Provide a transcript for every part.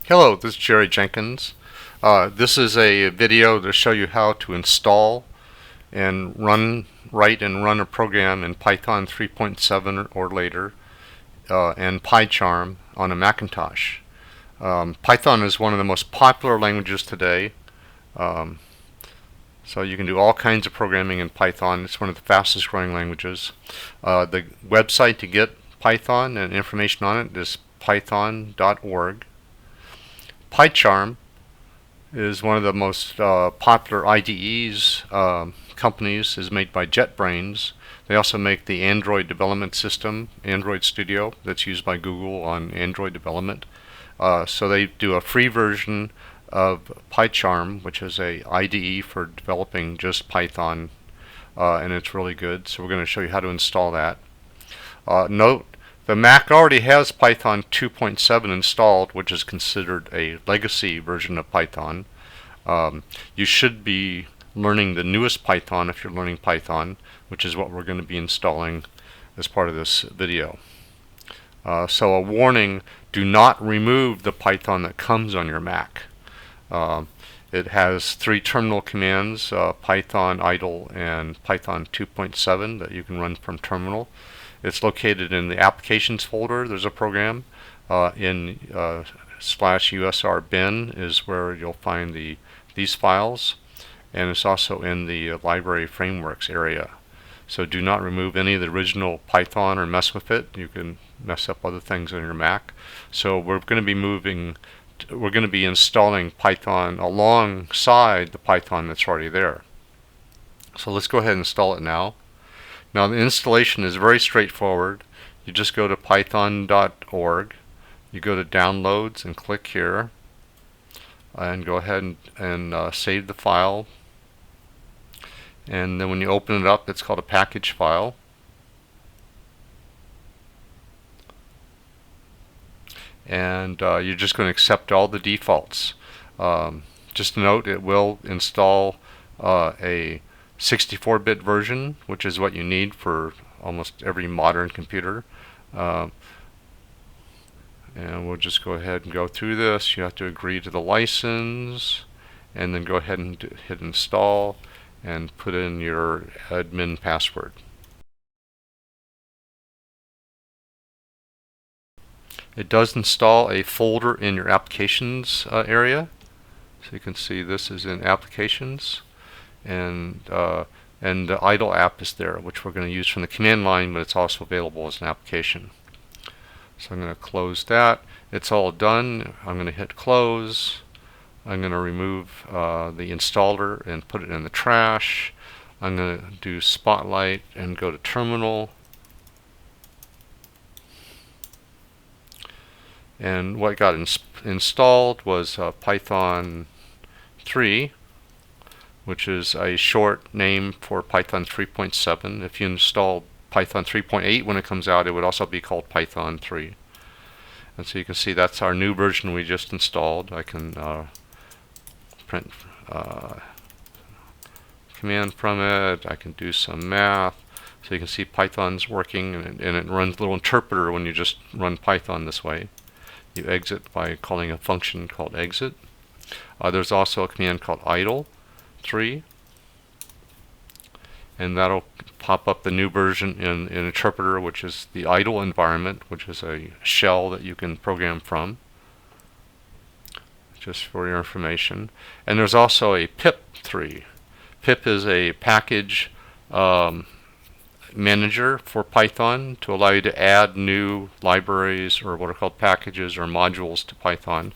Hello, this is Jerry Jenkins. This is a video to show you how to install and write and run a program in Python 3.7 or later and PyCharm on a Macintosh. Python is one of the most popular languages today, um, so you can do all kinds of programming in Python. It's one of the fastest growing languages. The website to get Python and information on it is Python.org. PyCharm is one of the most popular IDEs companies, is made by JetBrains. They also make the Android development system, Android Studio, that's used by Google on Android development. So they do a free version of PyCharm, which is a IDE for developing just Python, and it's really good. So we're going to show you how to install that. Note, the Mac already has Python 2.7 installed, which is considered a legacy version of Python. You should be learning the newest Python if you're learning Python, which is what we're going to be installing as part of this video. So a warning, do not remove the Python that comes on your Mac. It has three terminal commands, Python, idle, and Python 2.7 that you can run from terminal. It's located in the applications folder. There's a program in /usr bin is where you'll find these files, and it's also in the library frameworks area. So do not remove any of the original Python or mess with it. You can mess up other things on your Mac. So we're going to be installing Python alongside the Python that's already there. So let's go ahead and install it now. Now the installation is very straightforward. You just go to python.org, you go to downloads and click here, and go ahead and save the file. And then when you open it up, it's called a package file. And you're just going to accept all the defaults. Just note, it will install a 64-bit version, which is what you need for almost every modern computer. And we'll just go ahead and go through this. You have to agree to the license, and then go ahead and hit install and put in your admin password. It does install a folder in your applications area. So you can see this is in applications. And the idle app is there, which we're going to use from the command line, but it's also available as an application. So I'm going to close that. It's all done. I'm going to hit close. I'm going to remove the installer and put it in the trash. I'm going to do Spotlight and go to Terminal. And what got installed was Python 3, which is a short name for Python 3.7. If you install Python 3.8 when it comes out, it would also be called Python 3. And so you can see that's our new version we just installed. I can print command from it. I can do some math. So you can see Python's working, and it runs a little interpreter when you just run Python this way. You exit by calling a function called exit. There's also a command called idle 3, and that'll pop up the new version in interpreter, which is the idle environment, which is a shell that you can program from, just for your information. And there's also a pip3. Pip is a package manager for Python to allow you to add new libraries, or what are called packages or modules, to Python.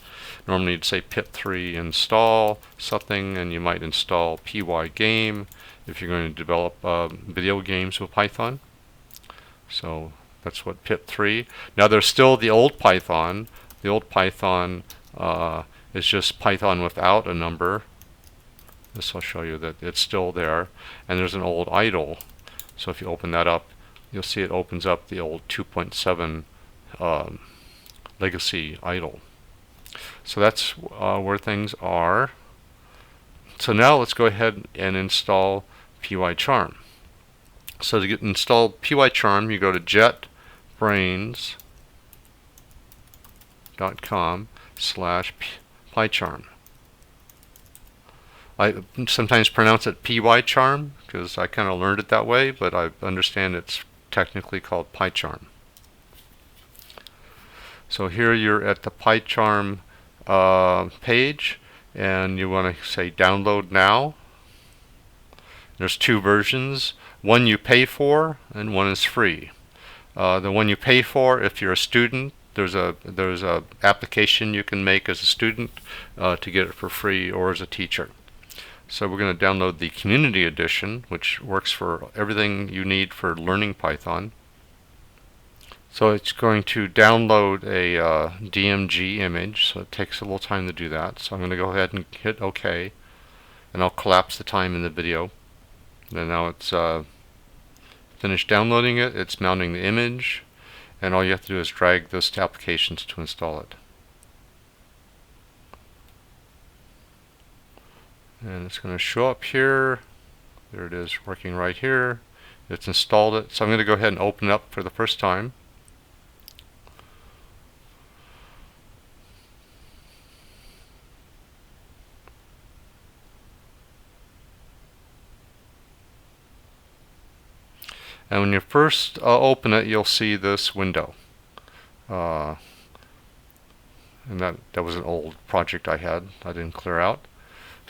Normally you'd say pip3 install something, and you might install pygame if you're going to develop video games with Python. So that's what pip3. Now there's still the old Python. The old Python is just Python without a number. This will show you that it's still there. And there's an old idle. So if you open that up, you'll see it opens up the old 2.7 legacy idle. So that's where things are. So now let's go ahead and install PyCharm. So to get installed PyCharm, you go to JetBrains.com. PyCharm. I sometimes pronounce it PyCharm because I kind of learned it that way, but I understand it's technically called PyCharm. So here you're at the PyCharm page, and you want to say download now. There's two versions. One you pay for, and one is free. The one you pay for, if you're a student, there's a application you can make as a student to get it for free, or as a teacher. So we're going to download the Community Edition, which works for everything you need for learning Python. So it's going to download a DMG image, so it takes a little time to do that. So I'm going to go ahead and hit OK, and I'll collapse the time in the video. And now it's finished downloading it. It's mounting the image, and all you have to do is drag those applications to install it. And it's going to show up here. There it is, working right here. It's installed it. So I'm going to go ahead and open it up for the first time. And when you first open it, you'll see this window. And that was an old project I had. I didn't clear out.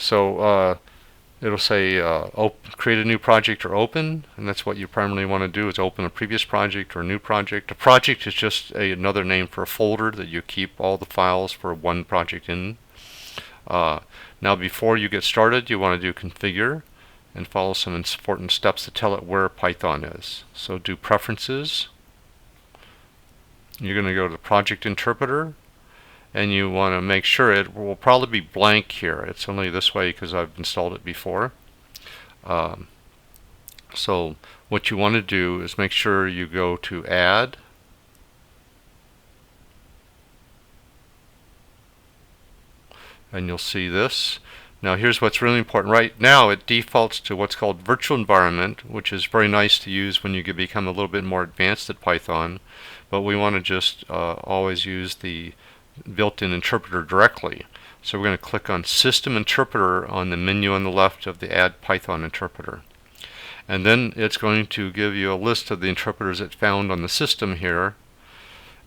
So it'll say create a new project or open, and that's what you primarily want to do, is open a previous project or a new project. A project is just another name for a folder that you keep all the files for one project in. Now before you get started, you want to do configure and follow some important steps to tell it where Python is. So do preferences. You're going to go to the project interpreter, and you want to make sure it will probably be blank here. It's only this way because I've installed it before. So what you want to do is make sure you go to add, and you'll see this. Now here's what's really important. Right now it defaults to what's called virtual environment, which is very nice to use when you become a little bit more advanced at Python, but we want to just always use the built-in interpreter directly. So we're going to click on System Interpreter on the menu on the left of the Add Python Interpreter. And then it's going to give you a list of the interpreters it found on the system here,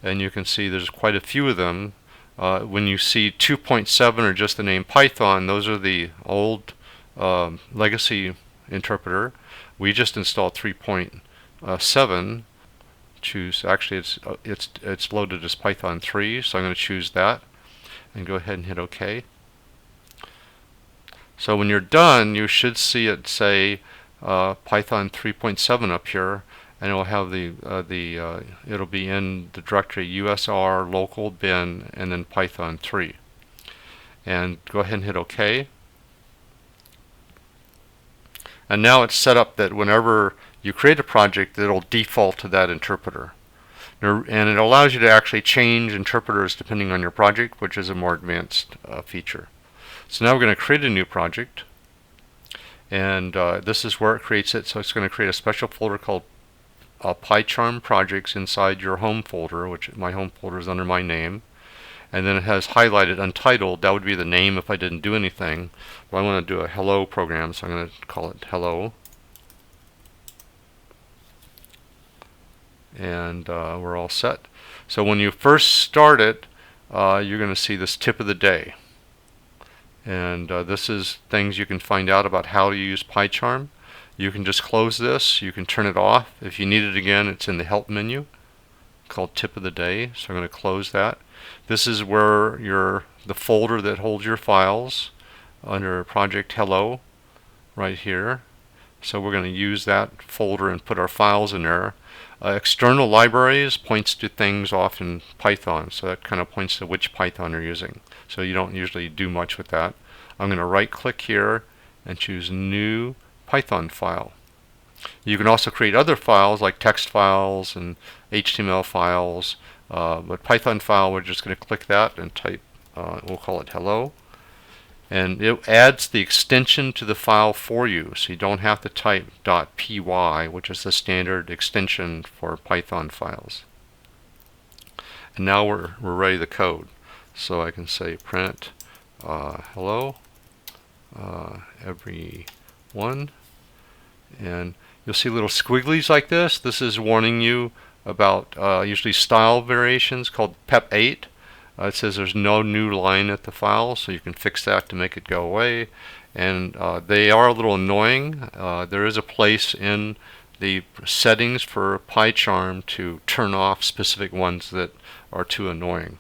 and you can see there's quite a few of them. When you see 2.7 or just the name Python, those are the old legacy interpreter. We just installed 3.7. Choose, actually it's loaded as Python 3, so I'm going to choose that and go ahead and hit OK. So when you're done, you should see it say Python 3.7 up here, and it will have it'll be in the directory usr local bin and then Python 3. And go ahead and hit OK. And now it's set up that whenever you create a project, it'll default to that interpreter. And it allows you to actually change interpreters depending on your project, which is a more advanced feature. So now we're going to create a new project. And this is where it creates it. So it's going to create a special folder called PyCharm projects inside your home folder, which my home folder is under my name. And then it has highlighted untitled. That would be the name if I didn't do anything. But I want to do a hello program, so I'm going to call it hello. And we're all set. So when you first start it, you're going to see this tip of the day. And this is things you can find out about how to use PyCharm. You can just close this. You can turn it off. If you need it again, it's in the help menu called tip of the day. So I'm going to close that. This is where the folder that holds your files under project hello right here. So we're going to use that folder and put our files in there. External libraries points to things off in Python, so that kind of points to which Python you're using. So you don't usually do much with that. I'm going to right click here and choose new Python file. You can also create other files like text files and HTML files, but Python file, we're just going to click that and type, we'll call it hello. And it adds the extension to the file for you, so you don't have to type .py, which is the standard extension for Python files. And now we're ready to code. So I can say print hello everyone, and you'll see little squigglies like this. This is warning you about usually style variations called PEP8. It says there's no new line at the file, so you can fix that to make it go away. And they are a little annoying. There is a place in the settings for PyCharm to turn off specific ones that are too annoying.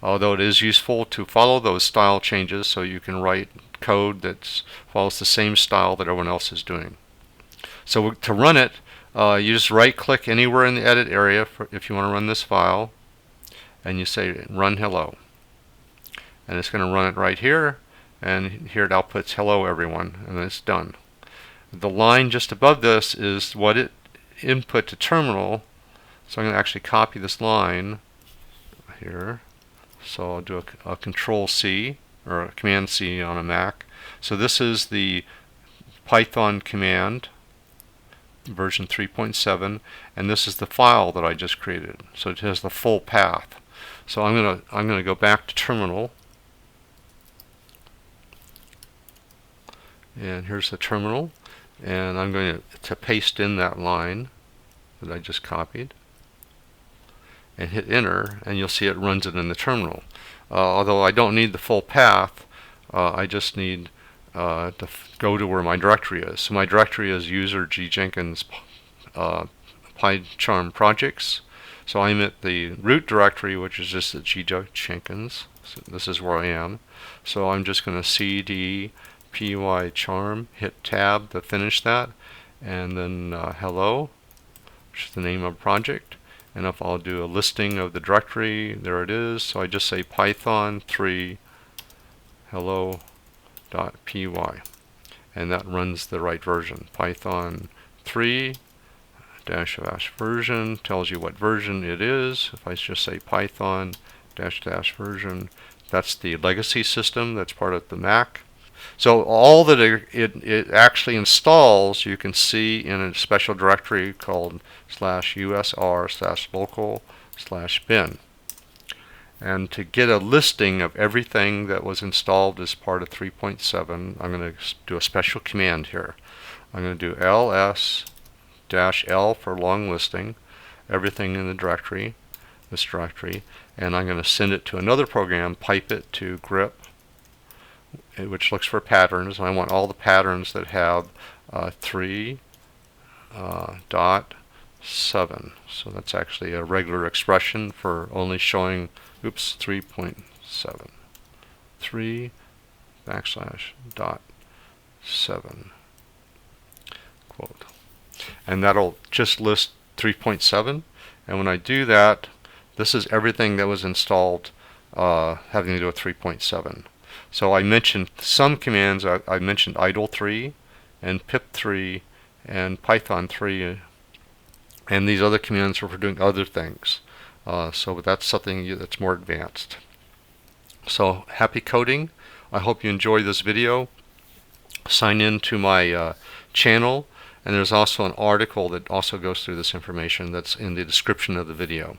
Although it is useful to follow those style changes so you can write code that follows the same style that everyone else is doing. So to run it, you just right click anywhere in the edit area if you want to run this file, and you say run hello, and it's going to run it right here, and here it outputs hello everyone, and it's done. The line just above this is what it input to terminal, so I'm going to actually copy this line here. So I'll do a Control C or a Command C on a Mac. So this is the Python command version 3.7, and this is the file that I just created. So it has the full path. So I'm gonna go back to terminal, and here's the terminal, and I'm going to paste in that line that I just copied and hit enter, and you'll see it runs it in the terminal. Although I don't need the full path, I just need to go to where my directory is. So my directory is user G Jenkins PyCharm projects. So I'm at the root directory, which is just at G Jenkins. So this is where I am. So I'm just going to cd PyCharm, hit tab to finish that, and then hello, which is the name of the project. And if I'll do a listing of the directory, there it is. So I just say Python3 hello.py, and that runs the right version. Python3 -- version tells you what version it is. If I just say Python -- version, that's the legacy system that's part of the Mac. So all that it actually installs, you can see in a special directory called /usr/local/bin. And to get a listing of everything that was installed as part of 3.7, I'm going to do a special command here. I'm going to do ls-l for long listing, everything in the directory, this directory, and I'm going to send it to another program, pipe it to grep, which looks for patterns, and I want all the patterns that have 3.7. So that's actually a regular expression for only showing 3.7. 3\.7 quote. And that'll just list 3.7. And when I do that, this is everything that was installed having to do with 3.7. So I mentioned some commands. I mentioned idle3 and pip3 and python3, and these other commands are for doing other things. So that's something that's more advanced. So happy coding. I hope you enjoy this video. Sign in to my channel, and there's also an article that also goes through this information that's in the description of the video.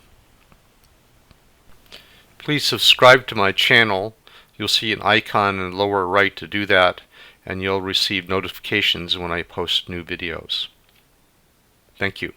Please subscribe to my channel. You'll see an icon in the lower right to do that, and you'll receive notifications when I post new videos. Thank you.